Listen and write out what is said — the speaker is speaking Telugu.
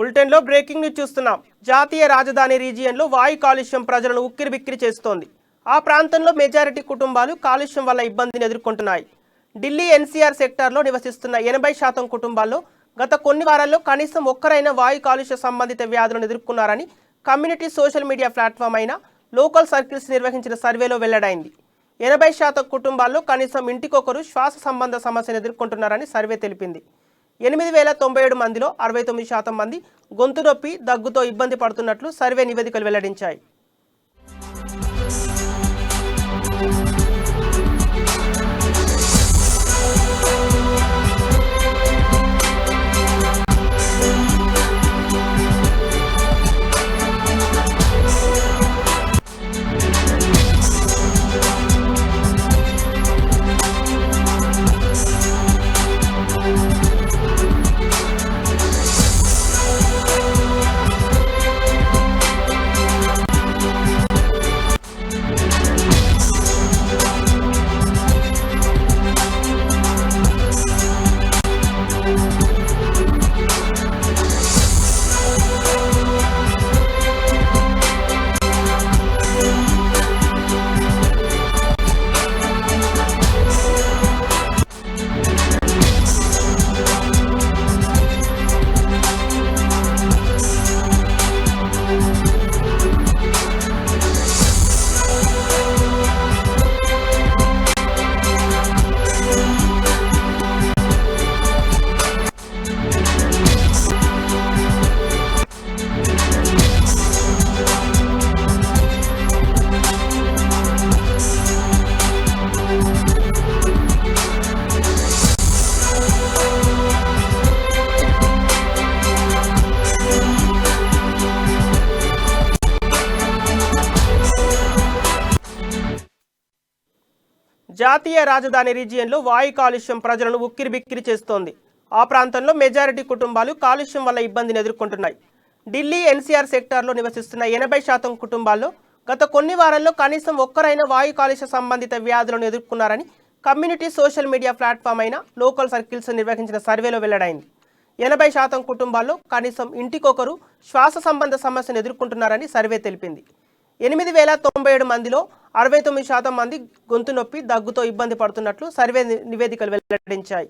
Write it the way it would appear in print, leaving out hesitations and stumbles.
బులెటిన్లో బ్రేకింగ్ న్యూస్ చూస్తున్నాం. జాతీయ రాజధాని రీజియన్లో వాయు కాలుష్యం ప్రజలను ఉక్కిరిబిక్కిరి చేస్తోంది. ఆ ప్రాంతంలో మెజారిటీ కుటుంబాలు కాలుష్యం వల్ల ఇబ్బందిని ఎదుర్కొంటున్నాయి. ఢిల్లీ ఎన్సీఆర్ సెక్టార్లో నివసిస్తున్న 80% కుటుంబాల్లో గత కొన్ని వారాల్లో కనీసం ఒక్కరైనా వాయు కాలుష్య సంబంధిత వ్యాధులను ఎదుర్కొన్నారని కమ్యూనిటీ సోషల్ మీడియా ప్లాట్ఫామ్ అయిన లోకల్ సర్కిల్స్ నిర్వహించిన సర్వేలో వెల్లడైంది. 80% కుటుంబాల్లో కనీసం ఇంటికొకరు శ్వాస సంబంధ సమస్యను ఎదుర్కొంటున్నారని సర్వే తెలిపింది. 8,097 మందిలో 69% మంది గొంతు నొప్పి, దగ్గుతో ఇబ్బంది పడుతున్నట్లు సర్వే నివేదికలు వెల్లడించాయి. జాతీయ రాజధాని రీజియన్లో వాయు కాలుష్యం ప్రజలను ఉక్కిరిబిక్కిరి చేస్తోంది. ఆ ప్రాంతంలో మెజారిటీ కుటుంబాలు కాలుష్యం వల్ల ఇబ్బందిని ఎదుర్కొంటున్నాయి. ఢిల్లీ ఎన్సీఆర్ సెక్టార్లో నివసిస్తున్న 80% కుటుంబాల్లో గత కొన్ని వారాల్లో కనీసం ఒక్కరైనా వాయు కాలుష్య సంబంధిత వ్యాధులను ఎదుర్కొన్నారని కమ్యూనిటీ సోషల్ మీడియా ప్లాట్ఫామ్ అయిన లోకల్ సర్కిల్స్ నిర్వహించిన సర్వేలో వెల్లడైంది. 80% కుటుంబాల్లో కనీసం ఇంటికొకరు శ్వాస సంబంధ సమస్యను ఎదుర్కొంటున్నారని సర్వే తెలిపింది. 8,097 మందిలో 69% మంది గొంతు నొప్పి, దగ్గుతో ఇబ్బంది పడుతున్నట్లు సర్వే నివేదికలు వెల్లడించాయి.